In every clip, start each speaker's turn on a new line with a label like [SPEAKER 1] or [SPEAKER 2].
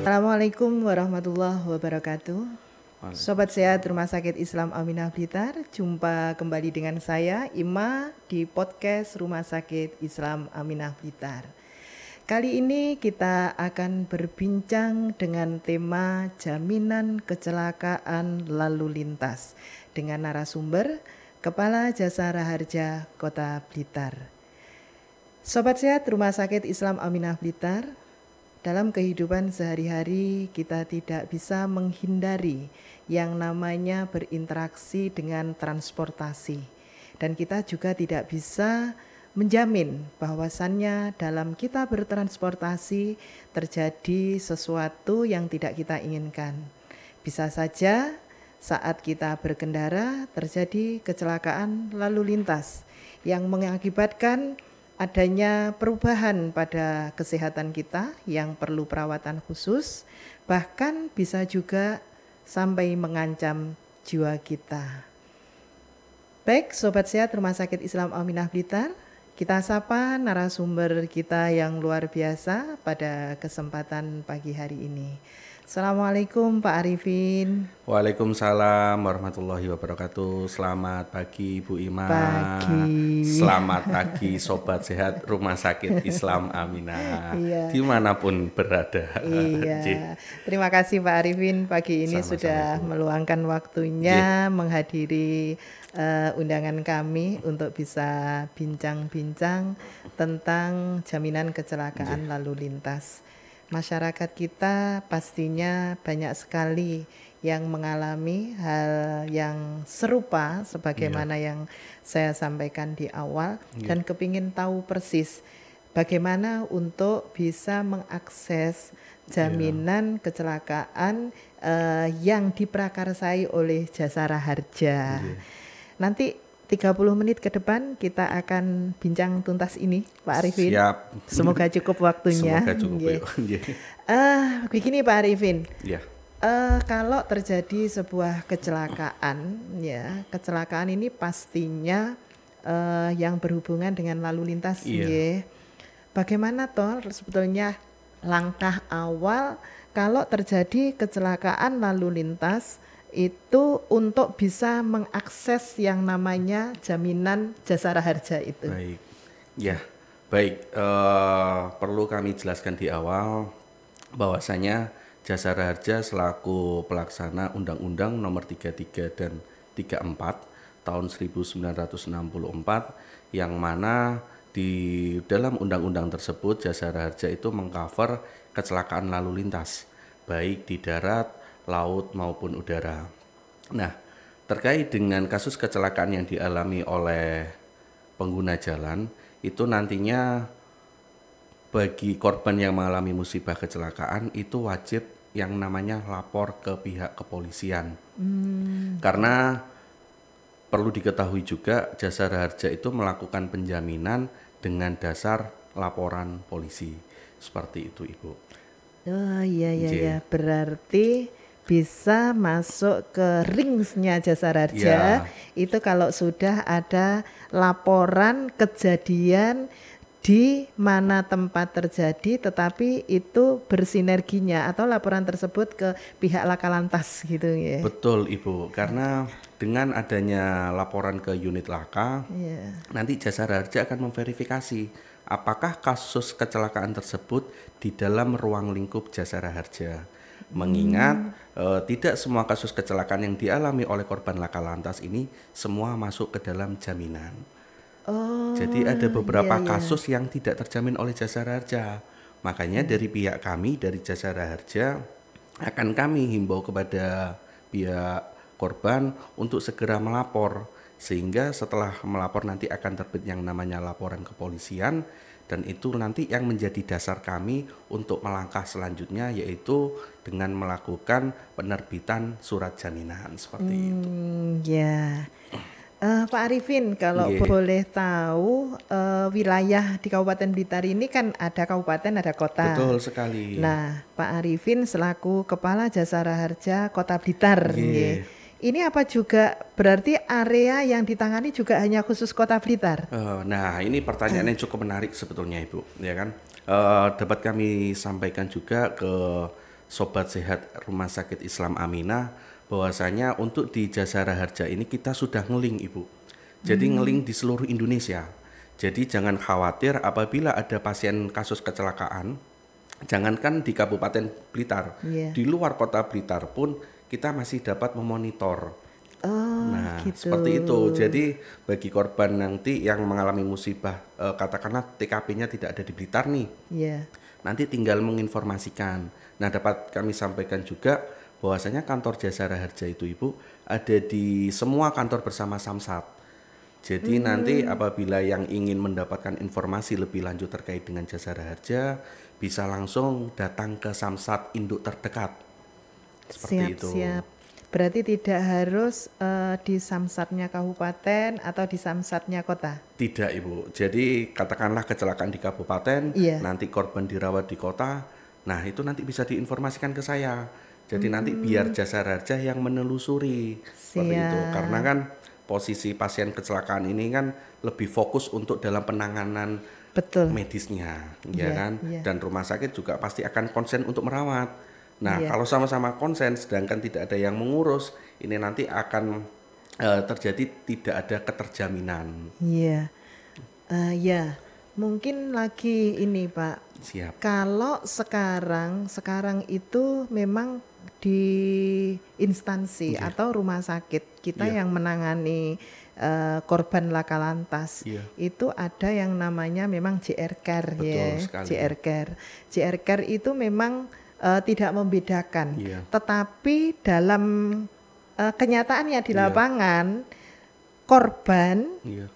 [SPEAKER 1] Assalamualaikum warahmatullahi wabarakatuh. Sobat sehat Rumah Sakit Islam Aminah Blitar, jumpa kembali dengan saya Ima di podcast Rumah Sakit Islam Aminah Blitar. Kali ini kita akan berbincang dengan tema jaminan kecelakaan lalu lintas dengan narasumber Kepala Jasa Raharja Kota Blitar. Sobat sehat Rumah Sakit Islam Aminah Blitar, dalam kehidupan sehari-hari kita tidak bisa menghindari yang namanya berinteraksi dengan transportasi. Dan kita juga tidak bisa menjamin bahwasannya dalam kita bertransportasi terjadi sesuatu yang tidak kita inginkan. Bisa saja saat kita berkendara terjadi kecelakaan lalu lintas yang mengakibatkan adanya perubahan pada kesehatan kita yang perlu perawatan khusus, bahkan bisa juga sampai mengancam jiwa kita. Baik, Sobat Sehat Rumah Sakit Islam Aminah Blitar, kita sapa narasumber kita yang luar biasa pada kesempatan pagi hari ini. Assalamualaikum Pak Arifin.
[SPEAKER 2] Waalaikumsalam warahmatullahi wabarakatuh. Selamat pagi Bu Ima.
[SPEAKER 1] Pagi.
[SPEAKER 2] Selamat pagi Sobat Sehat Rumah Sakit Islam Aminah. Iya. Dimanapun berada.
[SPEAKER 1] Iya. Terima kasih Pak Arifin pagi ini sudah meluangkan waktunya menghadiri undangan kami untuk bisa bincang-bincang tentang jaminan kecelakaan lalu lintas. Masyarakat kita pastinya banyak sekali yang mengalami hal yang serupa sebagaimana yang saya sampaikan di awal dan kepingin tahu persis bagaimana untuk bisa mengakses jaminan kecelakaan yang diprakarsai oleh Jasa Raharja. Nanti 30 menit ke depan kita akan bincang tuntas ini Pak Arifin.
[SPEAKER 2] Siap.
[SPEAKER 1] Semoga cukup waktunya.
[SPEAKER 2] Semoga cukup.
[SPEAKER 1] Begini Pak Arifin.
[SPEAKER 2] Ya.
[SPEAKER 1] Kalau terjadi sebuah kecelakaan, ya kecelakaan ini pastinya yang berhubungan dengan lalu lintas. Bagaimana toh sebetulnya langkah awal kalau terjadi kecelakaan lalu lintas itu untuk bisa mengakses yang namanya jaminan Jasa Raharja itu.
[SPEAKER 2] Baik, ya, baik. Perlu kami jelaskan di awal bahwasanya Jasa Raharja selaku pelaksana Undang-Undang Nomor 33 dan 34 tahun 1964 yang mana di dalam undang-undang tersebut Jasa Raharja itu mengcover kecelakaan lalu lintas baik di darat, laut maupun udara. Nah, terkait dengan kasus kecelakaan yang dialami oleh pengguna jalan, itu nantinya bagi korban yang mengalami musibah kecelakaan itu wajib yang namanya lapor ke pihak kepolisian. Karena perlu diketahui juga Jasa Raharja itu melakukan penjaminan dengan dasar laporan polisi. Seperti itu, Ibu.
[SPEAKER 1] Oh iya, berarti bisa masuk ke ringsnya Jasa Raharja itu kalau sudah ada laporan kejadian di mana tempat terjadi tetapi itu bersinerginya atau laporan tersebut ke pihak Laka Lantas gitu ya.
[SPEAKER 2] Betul Ibu, karena dengan adanya laporan ke unit Laka nanti Jasa Raharja akan memverifikasi apakah kasus kecelakaan tersebut di dalam ruang lingkup Jasa Raharja. Mengingat tidak semua kasus kecelakaan yang dialami oleh korban Laka Lantas ini semua masuk ke dalam jaminan. Jadi ada beberapa kasus yang tidak terjamin oleh Jasa Raharja. Makanya dari pihak kami, dari Jasa Raharja akan kami himbau kepada pihak korban untuk segera melapor. Sehingga setelah melapor nanti akan terbit yang namanya laporan kepolisian. Dan itu nanti yang menjadi dasar kami untuk melangkah selanjutnya yaitu dengan melakukan penerbitan surat jaminan seperti itu.
[SPEAKER 1] Pak Arifin, kalau boleh tahu wilayah di Kabupaten Blitar ini kan ada kabupaten, ada kota.
[SPEAKER 2] Betul sekali.
[SPEAKER 1] Nah, Pak Arifin selaku Kepala Jasa Raharja Kota Blitar, ini apa juga berarti area yang ditangani juga hanya khusus Kota Blitar?
[SPEAKER 2] Nah, ini pertanyaan yang cukup menarik sebetulnya Ibu, ya kan? Dapat kami sampaikan juga ke Sobat Sehat Rumah Sakit Islam Aminah, bahwasanya untuk di Jasara Harja ini kita sudah ngeling Ibu. Jadi ngeling di seluruh Indonesia. Jadi jangan khawatir apabila ada pasien kasus kecelakaan, jangankan di Kabupaten Blitar, di luar kota Blitar pun kita masih dapat memonitor. Nah,
[SPEAKER 1] gitu.
[SPEAKER 2] seperti itu. Jadi bagi korban nanti yang mengalami musibah, katakanlah TKP-nya tidak ada di Blitar nih, nanti tinggal menginformasikan. Nah, dapat kami sampaikan juga bahwasanya kantor Jasara Harja itu Ibu ada di semua kantor bersama Samsat. Jadi nanti apabila yang ingin mendapatkan informasi lebih lanjut terkait dengan Jasara Harja, bisa langsung datang ke Samsat induk terdekat. Seperti itu.
[SPEAKER 1] Siap. Berarti tidak harus di samsatnya kabupaten atau di samsatnya kota?
[SPEAKER 2] Tidak Ibu, jadi katakanlah kecelakaan di kabupaten, nanti korban dirawat di kota, nah itu nanti bisa diinformasikan ke saya. Jadi nanti biar Jasara Harja yang menelusuri. Seperti itu, karena kan posisi pasien kecelakaan ini kan lebih fokus untuk dalam penanganan medisnya, ya kan? Dan rumah sakit juga pasti akan konsen untuk merawat. Nah, kalau sama-sama konsen sedangkan tidak ada yang mengurus, ini nanti akan terjadi tidak ada keterjaminan.
[SPEAKER 1] Mungkin lagi ini Pak.
[SPEAKER 2] Siap.
[SPEAKER 1] Kalau sekarang itu memang di instansi atau rumah sakit kita yang menangani korban laka lantas itu ada yang namanya memang JR Care. JR Care. JR Care itu memang tidak membedakan, tetapi dalam kenyataannya di lapangan korban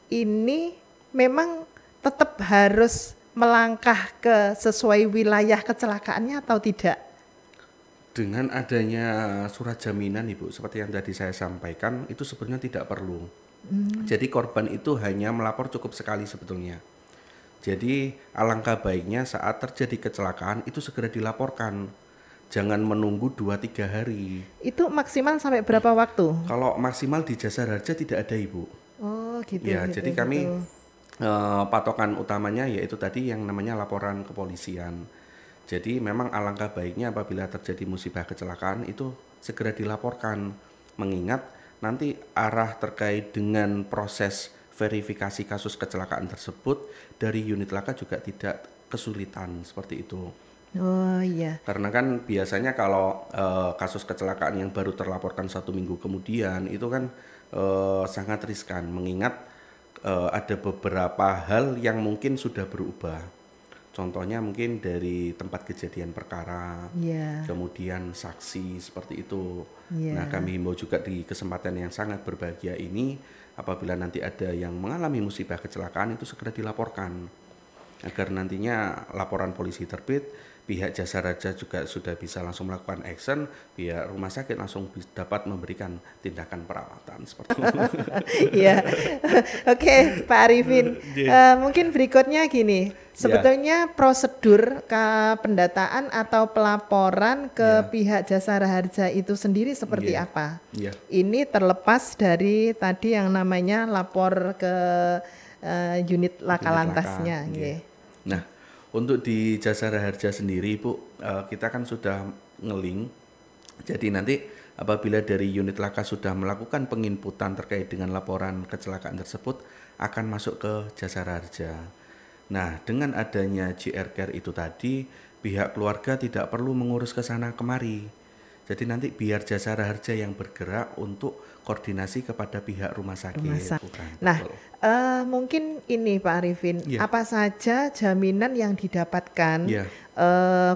[SPEAKER 1] ini memang tetap harus melangkah ke sesuai wilayah kecelakaannya atau tidak?
[SPEAKER 2] Dengan adanya surat jaminan Ibu, seperti yang tadi saya sampaikan, itu sebenarnya tidak perlu. Jadi korban itu hanya melapor cukup sekali sebetulnya. Jadi alangkah baiknya saat terjadi kecelakaan itu segera dilaporkan. Jangan menunggu 2-3 hari.
[SPEAKER 1] Itu maksimal sampai berapa waktu?
[SPEAKER 2] Kalau maksimal di Jasara Harja tidak ada Ibu.
[SPEAKER 1] Oh gitu.
[SPEAKER 2] Ya, jadi kami patokan utamanya yaitu tadi yang namanya laporan kepolisian. Jadi memang alangkah baiknya apabila terjadi musibah kecelakaan itu segera dilaporkan. Mengingat nanti arah terkait dengan proses verifikasi kasus kecelakaan tersebut dari unit laka juga tidak kesulitan seperti itu. Karena kan biasanya kalau kasus kecelakaan yang baru terlaporkan 1 minggu kemudian itu kan sangat riskan, mengingat ada beberapa hal yang mungkin sudah berubah. Contohnya mungkin dari tempat kejadian perkara, kemudian saksi seperti itu. Nah, kami himbau juga di kesempatan yang sangat berbahagia ini, apabila nanti ada yang mengalami musibah kecelakaan itu segera dilaporkan, agar nantinya laporan polisi terbit, pihak Jasara Harja juga sudah bisa langsung melakukan action, pihak rumah sakit langsung dapat memberikan tindakan perawatan seperti itu.
[SPEAKER 1] Oke, Pak Arifin, mungkin berikutnya gini, sebetulnya prosedur pendataan atau pelaporan ke pihak Jasara Harja itu sendiri seperti apa? Ini terlepas dari tadi yang namanya lapor ke unit laka lantasnya.
[SPEAKER 2] Nah, untuk di Jasara Harja sendiri Bu, kita kan sudah ngeling. Jadi nanti apabila dari unit laka sudah melakukan penginputan terkait dengan laporan kecelakaan tersebut, akan masuk ke Jasara Harja. Nah, dengan adanya JR Care itu tadi, pihak keluarga tidak perlu mengurus ke sana kemari. Jadi nanti biar Jasara Harja yang bergerak untuk koordinasi kepada pihak rumah sakit.
[SPEAKER 1] Nah, mungkin ini Pak Arifin, apa saja jaminan yang didapatkan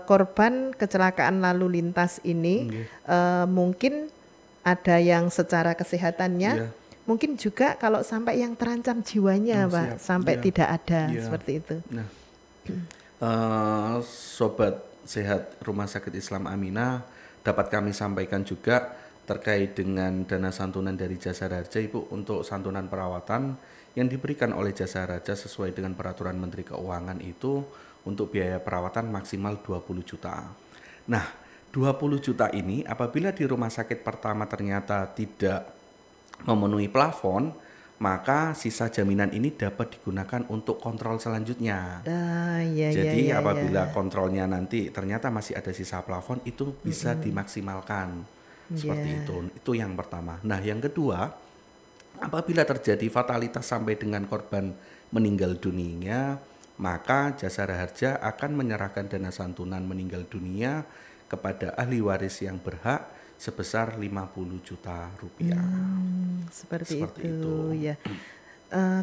[SPEAKER 1] korban kecelakaan lalu lintas ini? Mungkin ada yang secara kesehatannya, mungkin juga kalau sampai yang terancam jiwanya Pak, sampai tidak ada seperti itu.
[SPEAKER 2] Nah, Sobat Sehat Rumah Sakit Islam Aminah, dapat kami sampaikan juga terkait dengan dana santunan dari Jasara Harja Ibu untuk santunan perawatan yang diberikan oleh Jasara Harja sesuai dengan peraturan Menteri Keuangan itu untuk biaya perawatan maksimal 20 juta. Nah, 20 juta ini apabila di rumah sakit pertama ternyata tidak memenuhi plafon, maka sisa jaminan ini dapat digunakan untuk kontrol selanjutnya.
[SPEAKER 1] Iya,
[SPEAKER 2] Jadi
[SPEAKER 1] iya,
[SPEAKER 2] apabila
[SPEAKER 1] iya.
[SPEAKER 2] kontrolnya nanti ternyata masih ada sisa plafon, itu bisa dimaksimalkan. Seperti
[SPEAKER 1] Iya.
[SPEAKER 2] itu yang pertama. Nah yang kedua, apabila terjadi fatalitas sampai dengan korban meninggal dunia, maka Jasara Harja akan menyerahkan dana santunan meninggal dunia kepada ahli waris yang berhak sebesar 50 juta rupiah.
[SPEAKER 1] Seperti
[SPEAKER 2] Seperti
[SPEAKER 1] itu,
[SPEAKER 2] itu.
[SPEAKER 1] ya.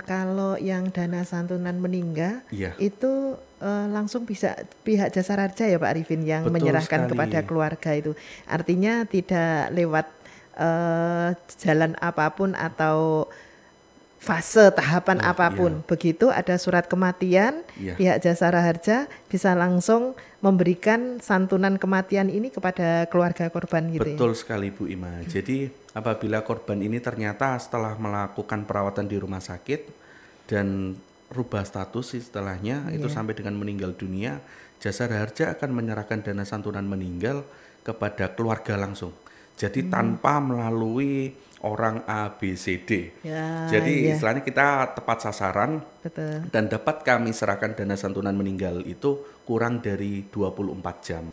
[SPEAKER 1] Kalau yang dana santunan meninggal
[SPEAKER 2] Iya,
[SPEAKER 1] itu langsung bisa pihak Jasara Harja ya Pak Arifin yang
[SPEAKER 2] betul
[SPEAKER 1] menyerahkan kepada
[SPEAKER 2] sekali.
[SPEAKER 1] keluarga itu. Artinya tidak lewat jalan apapun atau fase tahapan
[SPEAKER 2] Oh iya,
[SPEAKER 1] apapun. Begitu ada surat kematian,
[SPEAKER 2] iya.
[SPEAKER 1] pihak Jasara Harja bisa langsung memberikan santunan kematian ini kepada keluarga korban gitu ya.
[SPEAKER 2] Betul sekali Bu Ima. Jadi apabila korban ini ternyata setelah melakukan perawatan di rumah sakit dan rubah status istilahnya itu
[SPEAKER 1] Iya.
[SPEAKER 2] sampai dengan meninggal dunia, Jasara Harja akan menyerahkan dana santunan meninggal kepada keluarga langsung. Jadi tanpa melalui orang A, B, C, D.
[SPEAKER 1] Ya,
[SPEAKER 2] Jadi
[SPEAKER 1] iya,
[SPEAKER 2] istilahnya kita tepat sasaran
[SPEAKER 1] betul.
[SPEAKER 2] dan dapat kami serahkan dana santunan meninggal itu kurang dari 24 jam.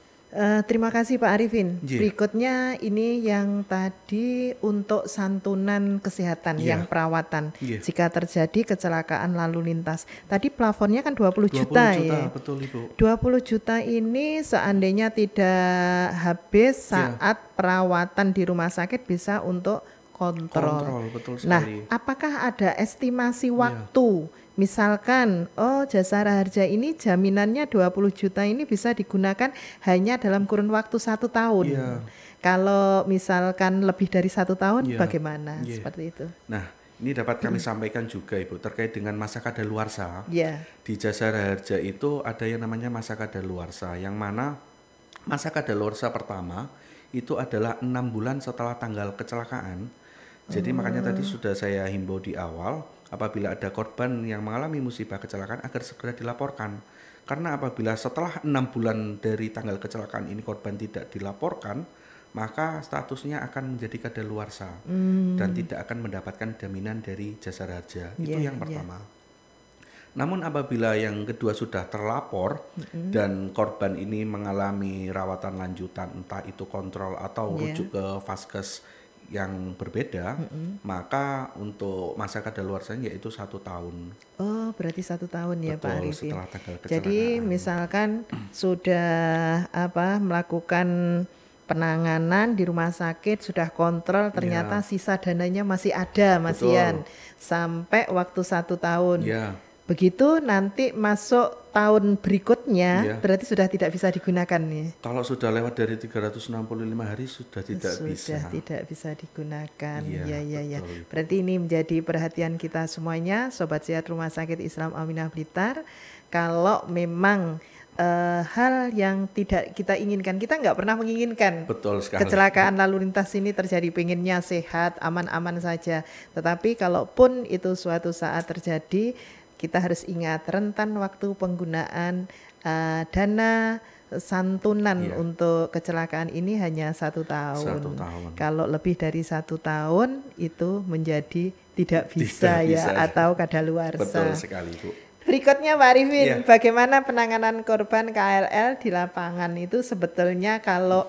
[SPEAKER 1] Terima kasih Pak Arifin.
[SPEAKER 2] Iya,
[SPEAKER 1] Berikutnya ini yang tadi untuk santunan kesehatan yang
[SPEAKER 2] iya,
[SPEAKER 1] perawatan
[SPEAKER 2] iya.
[SPEAKER 1] jika terjadi kecelakaan lalu lintas. Tadi plafonnya kan 20
[SPEAKER 2] 20
[SPEAKER 1] juta
[SPEAKER 2] juta,
[SPEAKER 1] ya.
[SPEAKER 2] betul Ibu.
[SPEAKER 1] 20 juta ini seandainya tidak habis
[SPEAKER 2] Iya,
[SPEAKER 1] saat perawatan di rumah sakit bisa untuk kontrol.
[SPEAKER 2] kontrol, betul
[SPEAKER 1] Nah,
[SPEAKER 2] sekali.
[SPEAKER 1] apakah ada estimasi
[SPEAKER 2] Iya,
[SPEAKER 1] waktu? Misalkan, oh Jasara Harja ini jaminannya 20 juta ini bisa digunakan hanya dalam kurun waktu 1 tahun.
[SPEAKER 2] iya,
[SPEAKER 1] Kalau misalkan lebih dari 1 tahun,
[SPEAKER 2] iya,
[SPEAKER 1] bagaimana?
[SPEAKER 2] iya.
[SPEAKER 1] Seperti itu.
[SPEAKER 2] Nah, ini dapat kami sampaikan juga Ibu terkait dengan masa kadaluarsa.
[SPEAKER 1] Ya,
[SPEAKER 2] Di Jasara Harja itu ada yang namanya masa kadaluarsa, yang mana masa kadaluarsa pertama itu adalah 6 bulan setelah tanggal kecelakaan. Jadi makanya tadi sudah saya himbau di awal, apabila ada korban yang mengalami musibah kecelakaan agar segera dilaporkan. Karena apabila setelah 6 bulan dari tanggal kecelakaan ini korban tidak dilaporkan, maka statusnya akan menjadi kadaluarsa dan tidak akan mendapatkan jaminan dari Jasara Harja. Itu
[SPEAKER 1] ya,
[SPEAKER 2] yang
[SPEAKER 1] ya.
[SPEAKER 2] pertama. Namun apabila yang kedua sudah terlapor dan korban ini mengalami rawatan lanjutan, entah itu kontrol atau
[SPEAKER 1] Ya.
[SPEAKER 2] rujuk ke vaskes yang berbeda, maka untuk masa kadaluarsanya yaitu 1 tahun.
[SPEAKER 1] Oh, berarti 1 tahun ya Pak
[SPEAKER 2] Betul,
[SPEAKER 1] Arifin.
[SPEAKER 2] setelah tanggal
[SPEAKER 1] Jadi
[SPEAKER 2] kecelakaan.
[SPEAKER 1] misalkan sudah melakukan penanganan di rumah sakit, sudah kontrol, ternyata
[SPEAKER 2] Ya,
[SPEAKER 1] sisa dananya masih ada, Mas Ian,
[SPEAKER 2] betul.
[SPEAKER 1] sampai waktu 1 tahun.
[SPEAKER 2] Ya,
[SPEAKER 1] Begitu nanti masuk tahun berikutnya,
[SPEAKER 2] ya.
[SPEAKER 1] berarti sudah tidak bisa digunakan nih.
[SPEAKER 2] Kalau sudah lewat dari 365 hari sudah tidak bisa.
[SPEAKER 1] Sudah tidak bisa digunakan.
[SPEAKER 2] Iya,
[SPEAKER 1] Ya, ya, ya.
[SPEAKER 2] betul Ibu.
[SPEAKER 1] Berarti ini menjadi perhatian kita semuanya, Sobat Sehat Rumah Sakit Islam Aminah Blitar. Kalau memang hal yang tidak kita inginkan, kita nggak pernah menginginkan
[SPEAKER 2] Betul sekali.
[SPEAKER 1] kecelakaan lalu lintas ini terjadi, pengennya sehat, aman-aman saja. Tetapi kalaupun itu suatu saat terjadi, kita harus ingat rentan waktu penggunaan dana santunan
[SPEAKER 2] Iya.
[SPEAKER 1] untuk kecelakaan ini hanya 1 tahun.
[SPEAKER 2] 1 tahun.
[SPEAKER 1] Kalau lebih dari 1 tahun itu menjadi tidak bisa
[SPEAKER 2] Tidak
[SPEAKER 1] ya
[SPEAKER 2] bisa.
[SPEAKER 1] atau
[SPEAKER 2] Betul
[SPEAKER 1] kadaluarsa.
[SPEAKER 2] sekali Bu.
[SPEAKER 1] Berikutnya Pak Arifin,
[SPEAKER 2] Iya.
[SPEAKER 1] bagaimana penanganan korban KRL di lapangan itu sebetulnya kalau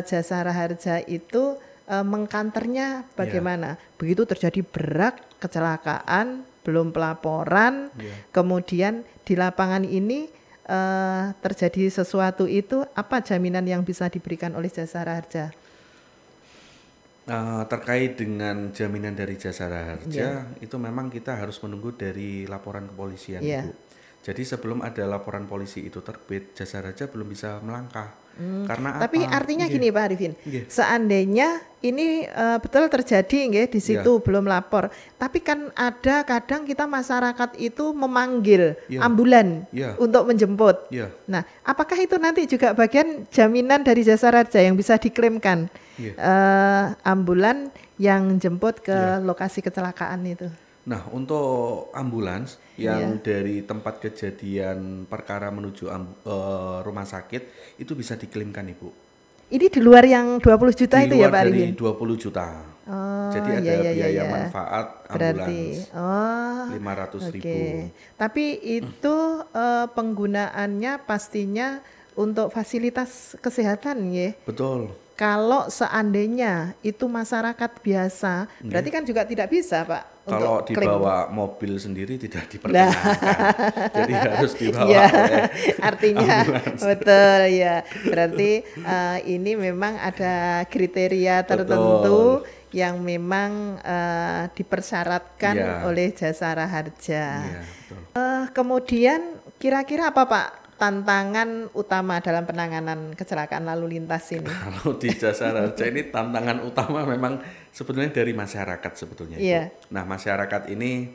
[SPEAKER 1] Jasara Harja itu mengkanternya bagaimana? Begitu terjadi berak, kecelakaan, belum pelaporan,
[SPEAKER 2] Iya.
[SPEAKER 1] kemudian di lapangan ini terjadi sesuatu itu, apa jaminan yang bisa diberikan oleh Jasara Harja?
[SPEAKER 2] Terkait dengan jaminan dari Jasara
[SPEAKER 1] Ya,
[SPEAKER 2] Harja, itu memang kita harus menunggu dari laporan kepolisian,
[SPEAKER 1] ya.
[SPEAKER 2] Ibu. Jadi sebelum ada laporan polisi itu terbit, Jasara Harja belum bisa melangkah. Karena
[SPEAKER 1] Tapi
[SPEAKER 2] apa?
[SPEAKER 1] artinya
[SPEAKER 2] Nggih,
[SPEAKER 1] gini Pak Arifin,
[SPEAKER 2] nggih.
[SPEAKER 1] seandainya ini betul terjadi nggih di
[SPEAKER 2] Iya,
[SPEAKER 1] situ belum lapor, tapi kan ada kadang kita masyarakat itu memanggil
[SPEAKER 2] iya,
[SPEAKER 1] ambulan
[SPEAKER 2] iya,
[SPEAKER 1] untuk menjemput.
[SPEAKER 2] iya,
[SPEAKER 1] Nah, apakah itu nanti juga bagian jaminan dari Jasara Harja yang bisa diklaimkan
[SPEAKER 2] iya,
[SPEAKER 1] ambulan yang jemput
[SPEAKER 2] iya.
[SPEAKER 1] ke lokasi kecelakaan itu?
[SPEAKER 2] Nah, untuk ambulans
[SPEAKER 1] Iya.
[SPEAKER 2] yang dari tempat kejadian perkara menuju rumah sakit itu bisa diklaimkan, Ibu.
[SPEAKER 1] Ini di luar yang 20 juta
[SPEAKER 2] di
[SPEAKER 1] itu ya
[SPEAKER 2] luar
[SPEAKER 1] Pak
[SPEAKER 2] dari
[SPEAKER 1] Arifin?
[SPEAKER 2] 20 juta.
[SPEAKER 1] Oh,
[SPEAKER 2] Jadi ada biaya manfaat
[SPEAKER 1] berarti,
[SPEAKER 2] ambulans 500.000.
[SPEAKER 1] Tapi itu penggunaannya pastinya untuk fasilitas kesehatan ya.
[SPEAKER 2] Betul.
[SPEAKER 1] Kalau seandainya itu masyarakat biasa, berarti kan juga tidak bisa Pak.
[SPEAKER 2] Kalau
[SPEAKER 1] untuk klaim.
[SPEAKER 2] dibawa mobil sendiri tidak diperkenankan, jadi harus dibawa
[SPEAKER 1] Ya,
[SPEAKER 2] oleh
[SPEAKER 1] artinya
[SPEAKER 2] ambulans.
[SPEAKER 1] betul ya. Berarti ini memang ada kriteria tertentu yang memang dipersyaratkan
[SPEAKER 2] Ya.
[SPEAKER 1] oleh Jasara Harja.
[SPEAKER 2] Iya, betul.
[SPEAKER 1] Kemudian kira-kira apa Pak tantangan utama dalam penanganan kecelakaan lalu lintas ini?
[SPEAKER 2] Kalau di Jasara Harja ini tantangan utama memang sebetulnya dari masyarakat sebetulnya.
[SPEAKER 1] Iya.
[SPEAKER 2] Nah, masyarakat ini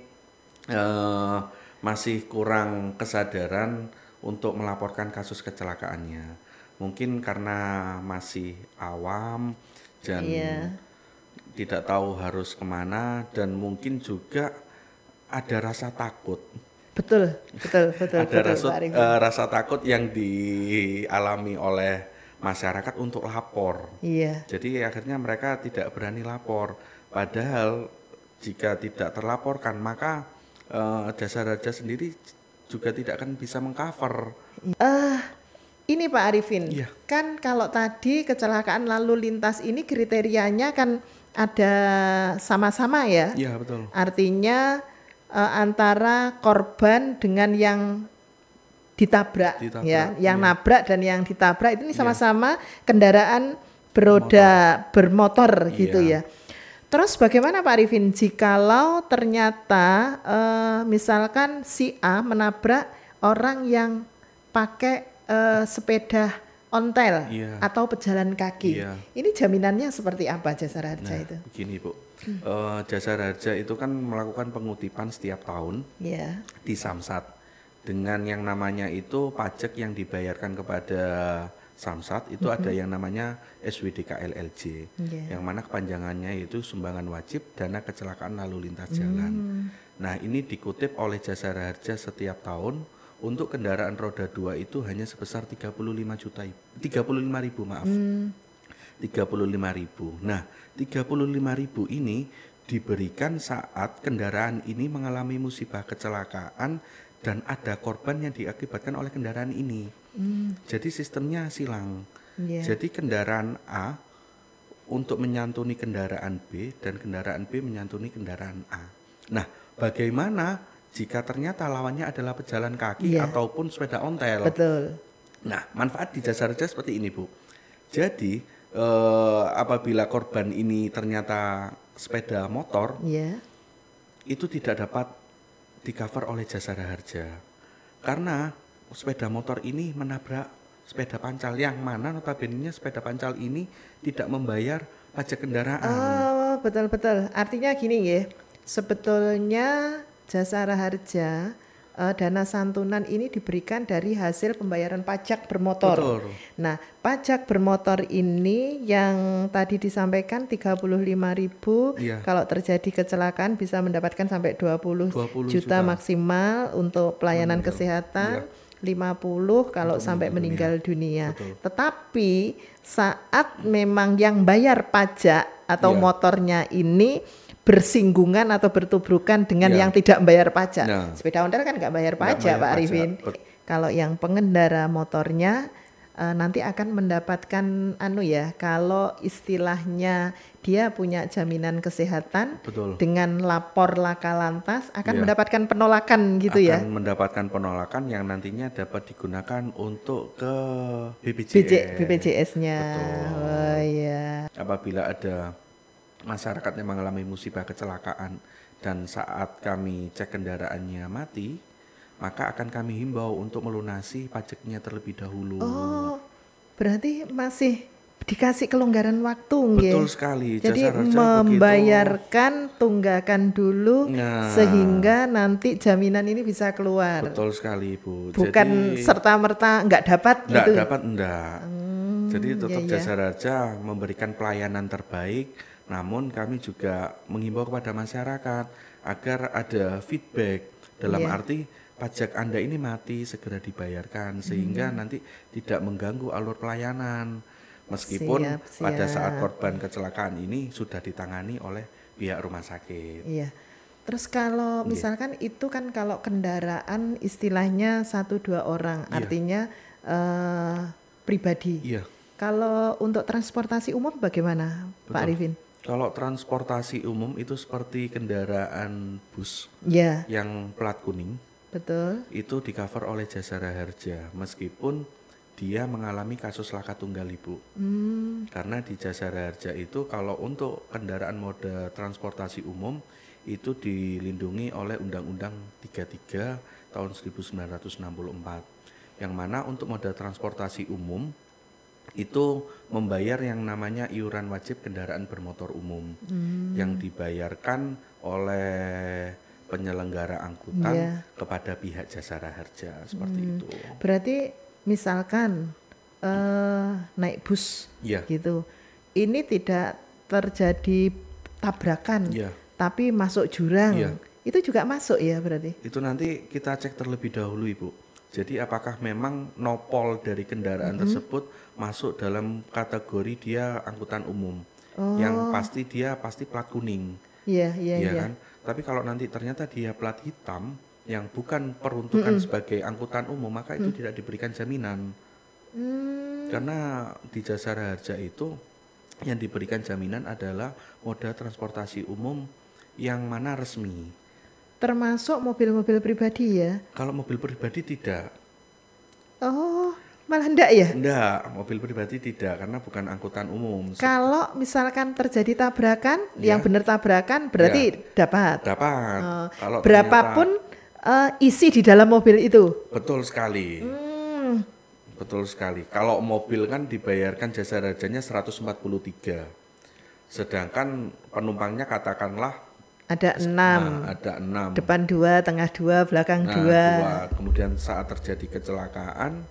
[SPEAKER 2] masih kurang kesadaran untuk melaporkan kasus kecelakaannya. Mungkin karena masih awam dan
[SPEAKER 1] Iya.
[SPEAKER 2] tidak tahu harus kemana, dan mungkin juga ada rasa takut.
[SPEAKER 1] Betul.
[SPEAKER 2] Ada
[SPEAKER 1] Pak Arifin.
[SPEAKER 2] rasa takut yang dialami oleh masyarakat untuk lapor.
[SPEAKER 1] Iya.
[SPEAKER 2] Jadi akhirnya mereka tidak berani lapor. Padahal jika tidak terlaporkan maka Jasara Harja sendiri juga tidak akan bisa mengcover.
[SPEAKER 1] Ini Pak Arifin,
[SPEAKER 2] Iya.
[SPEAKER 1] kan kalau tadi kecelakaan lalu lintas ini kriterianya kan ada sama-sama ya.
[SPEAKER 2] Iya, betul.
[SPEAKER 1] Artinya antara korban dengan yang ditabrak, ya, yang nabrak dan yang ditabrak ini sama-sama kendaraan beroda bermotor gitu ya. Terus bagaimana Pak Arifin jikalau ternyata misalkan si A menabrak orang yang pakai sepeda ontel atau pejalan kaki, ini jaminannya seperti apa Jasara Harja itu?
[SPEAKER 2] Begini Bu, Jasara Harja itu kan melakukan pengutipan setiap tahun di Samsat dengan yang namanya itu pajak yang dibayarkan kepada Samsat itu ada yang namanya SWDK-LLJ, yang mana kepanjangannya itu sumbangan wajib dana kecelakaan lalu lintas jalan. Nah, ini dikutip oleh Jasara Harja setiap tahun untuk kendaraan roda 2 itu hanya sebesar 35.000 maaf. 35.000. Nah, 35.000 ini diberikan saat kendaraan ini mengalami musibah kecelakaan dan ada korban yang diakibatkan oleh kendaraan ini. Jadi sistemnya silang. Jadi kendaraan A untuk menyantuni kendaraan B dan kendaraan B menyantuni kendaraan A. Nah, bagaimana jika ternyata lawannya adalah pejalan kaki ataupun sepeda ontel?
[SPEAKER 1] Betul.
[SPEAKER 2] Nah, manfaat di Jasara Harja seperti ini, Bu. Jadi apabila korban ini ternyata sepeda motor, itu tidak dapat di-cover oleh Jasara Harja karena sepeda motor ini menabrak sepeda pancal yang mana notabene sepeda pancal ini tidak membayar pajak kendaraan.
[SPEAKER 1] Oh, betul. Artinya gini ya, sebetulnya Jasara Harja dana santunan ini diberikan dari hasil pembayaran pajak bermotor.
[SPEAKER 2] Betul.
[SPEAKER 1] Nah, pajak bermotor ini yang tadi disampaikan 35.000, kalau terjadi kecelakaan bisa mendapatkan sampai 20 juta maksimal untuk pelayanan kesehatan, 50 kalau sampai meninggal dunia. Tetapi saat memang yang bayar pajak atau motornya ini bersinggungan atau bertubrukan dengan yang tidak membayar pajak. Sepeda ontel kan nggak bayar pajak, Pak Arifin. Kalau yang pengendara motornya nanti akan mendapatkan kalau istilahnya dia punya jaminan kesehatan, dengan lapor laka lantas akan mendapatkan penolakan gitu ya.
[SPEAKER 2] Akan mendapatkan penolakan yang nantinya dapat digunakan untuk ke BPJS.
[SPEAKER 1] BPJS-nya.
[SPEAKER 2] Oh iya. Apabila ada masyarakat yang mengalami musibah kecelakaan dan saat kami cek kendaraannya mati, maka akan kami himbau untuk melunasi pajaknya terlebih dahulu.
[SPEAKER 1] Oh, berarti masih dikasih kelonggaran waktu,
[SPEAKER 2] betul sekali.
[SPEAKER 1] Jadi membayarkan tunggakan dulu sehingga nanti jaminan ini bisa keluar.
[SPEAKER 2] Betul sekali, Bu.
[SPEAKER 1] Bukan serta-merta nggak dapat gitu.
[SPEAKER 2] Enggak. Jadi tetap Jasara Harja memberikan pelayanan terbaik, namun kami juga menghimbau kepada masyarakat agar ada feedback dalam arti pajak Anda ini mati segera dibayarkan sehingga nanti tidak mengganggu alur pelayanan. Meskipun pada saat korban kecelakaan ini sudah ditangani oleh pihak rumah sakit.
[SPEAKER 1] Iya. Terus kalau misalkan itu kan kalau kendaraan istilahnya 1-2 orang, artinya pribadi.
[SPEAKER 2] Iya.
[SPEAKER 1] Kalau untuk transportasi umum bagaimana, Pak Arifin?
[SPEAKER 2] Kalau transportasi umum itu seperti kendaraan bus yang plat kuning.
[SPEAKER 1] Betul.
[SPEAKER 2] Itu di-cover oleh Jasara Harja, meskipun dia mengalami kasus laka tunggal, Ibu. Karena di Jasara Harja itu kalau untuk kendaraan moda transportasi umum itu dilindungi oleh Undang-Undang 33 tahun 1964. Yang mana untuk moda transportasi umum itu membayar yang namanya iuran wajib kendaraan bermotor umum yang dibayarkan oleh penyelenggara angkutan kepada pihak Jasara Harja, seperti itu.
[SPEAKER 1] Berarti misalkan naik bus gitu, ini tidak terjadi tabrakan, tapi masuk jurang, itu juga masuk ya berarti?
[SPEAKER 2] Itu nanti kita cek terlebih dahulu, Ibu. Jadi apakah memang nopol dari kendaraan tersebut masuk dalam kategori dia angkutan umum, yang pasti dia pasti plat kuning, kan? Tapi kalau nanti ternyata dia plat hitam yang bukan peruntukan sebagai angkutan umum, maka itu tidak diberikan jaminan. Karena di Jasara Harja itu yang diberikan jaminan adalah moda transportasi umum yang mana resmi.
[SPEAKER 1] Termasuk mobil-mobil pribadi ya?
[SPEAKER 2] Kalau mobil pribadi tidak.
[SPEAKER 1] Oh, malah enggak ya?
[SPEAKER 2] Enggak, mobil pribadi tidak karena bukan angkutan umum.
[SPEAKER 1] Kalau misalkan terjadi tabrakan, yang benar tabrakan berarti dapat.
[SPEAKER 2] Dapat.
[SPEAKER 1] Kalau berapapun isi di dalam mobil itu.
[SPEAKER 2] Betul sekali. Betul sekali. Kalau mobil kan dibayarkan jasa harganya 143. Sedangkan penumpangnya katakanlah
[SPEAKER 1] ada 6.
[SPEAKER 2] Ada 6.
[SPEAKER 1] Depan 2, tengah 2, belakang 2.
[SPEAKER 2] Kemudian saat terjadi kecelakaan,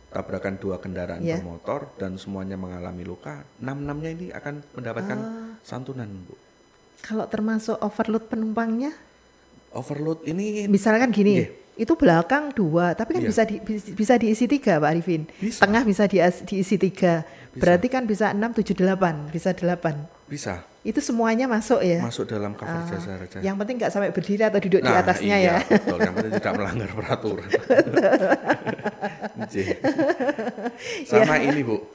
[SPEAKER 2] tabrakan 2 kendaraan bermotor dan semuanya mengalami luka, 6-6-nya ini akan mendapatkan santunan, Bu.
[SPEAKER 1] Kalau termasuk overload penumpangnya?
[SPEAKER 2] Overload ini
[SPEAKER 1] misalkan gini, itu belakang 2, tapi kan bisa diisi 3, Pak Arifin. Tengah bisa diisi 3. Berarti kan bisa 6, 7, 8, bisa 8.
[SPEAKER 2] Bisa.
[SPEAKER 1] Itu semuanya masuk ya?
[SPEAKER 2] Masuk dalam cover jasa harja.
[SPEAKER 1] Yang penting nggak sampai berdiri atau duduk di atasnya ya.
[SPEAKER 2] Betul, yang penting tidak melanggar peraturan. Sama ini, Bu.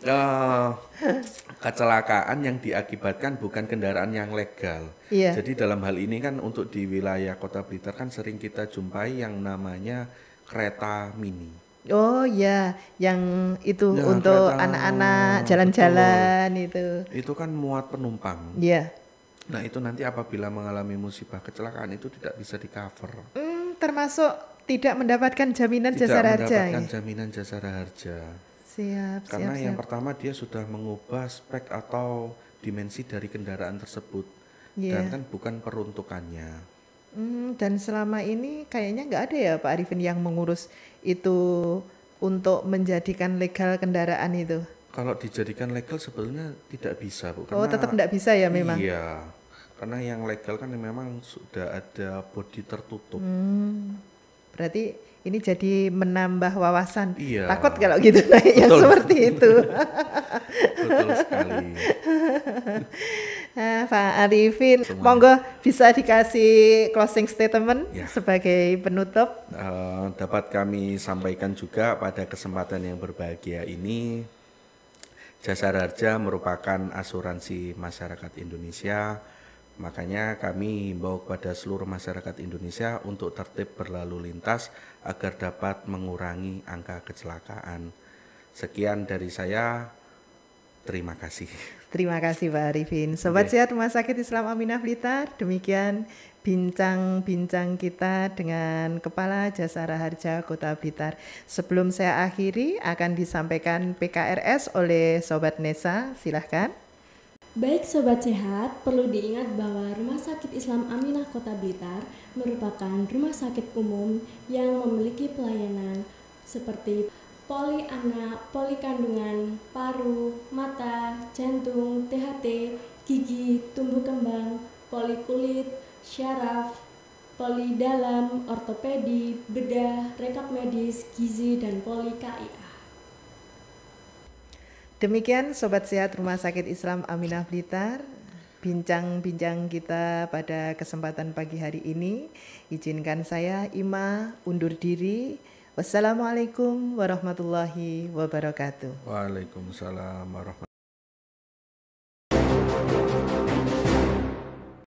[SPEAKER 2] Kecelakaan yang diakibatkan bukan kendaraan yang legal. Jadi dalam hal ini kan untuk di wilayah Kota Blitar kan sering kita jumpai yang namanya kereta mini.
[SPEAKER 1] Oh ya, yang itu untuk anak-anak jalan-jalan itu.
[SPEAKER 2] Itu kan muat penumpang.
[SPEAKER 1] Iya.
[SPEAKER 2] Nah itu nanti apabila mengalami musibah kecelakaan itu tidak bisa di-cover.
[SPEAKER 1] Termasuk tidak mendapatkan jaminan jasara harja.
[SPEAKER 2] Tidak mendapatkan jaminan jasara harja.
[SPEAKER 1] Siap.
[SPEAKER 2] Karena yang pertama dia sudah mengubah spek atau dimensi dari kendaraan tersebut. Dan kan bukan peruntukannya.
[SPEAKER 1] Dan selama ini kayaknya nggak ada ya Pak Arifin yang mengurus itu untuk menjadikan legal kendaraan itu.
[SPEAKER 2] Kalau dijadikan legal sebetulnya tidak bisa, Bu.
[SPEAKER 1] Karena, tetap tidak bisa ya memang?
[SPEAKER 2] Iya, karena yang legal kan memang sudah ada bodi tertutup.
[SPEAKER 1] Berarti ini jadi menambah wawasan.
[SPEAKER 2] Iya.
[SPEAKER 1] Takut kalau gitu naiknya seperti itu.
[SPEAKER 2] Betul sekali.
[SPEAKER 1] Pak Arifin, monggo bisa dikasih closing statement sebagai penutup.
[SPEAKER 2] Dapat kami sampaikan juga pada kesempatan yang berbahagia ini, Jasara Harja merupakan asuransi masyarakat Indonesia. Makanya kami himbau kepada seluruh masyarakat Indonesia untuk tertib berlalu lintas agar dapat mengurangi angka kecelakaan. Sekian dari saya. Terima kasih.
[SPEAKER 1] Terima kasih Pak Arifin. Sobat Sehat Rumah Sakit Islam Aminah Blitar, demikian bincang-bincang kita dengan Kepala Jasara Harja Kota Blitar. Sebelum saya akhiri, akan disampaikan PKRS oleh Sobat Nesa, silahkan.
[SPEAKER 3] Baik Sobat Sehat, perlu diingat bahwa Rumah Sakit Islam Aminah Kota Blitar merupakan rumah sakit umum yang memiliki pelayanan seperti poli anak, poli kandungan, paru, mata, jantung, THT, gigi, tumbuh kembang, poli kulit, syaraf, poli dalam, ortopedi, bedah, rekap medis, gizi, dan poli KIA.
[SPEAKER 1] Demikian Sobat Sehat Rumah Sakit Islam Aminah Blitar, bincang-bincang kita pada kesempatan pagi hari ini. Izinkan saya Ima undur diri. Wassalamualaikum warahmatullahi wabarakatuh.
[SPEAKER 2] Waalaikumsalam warahmatullahi wabarakatuh.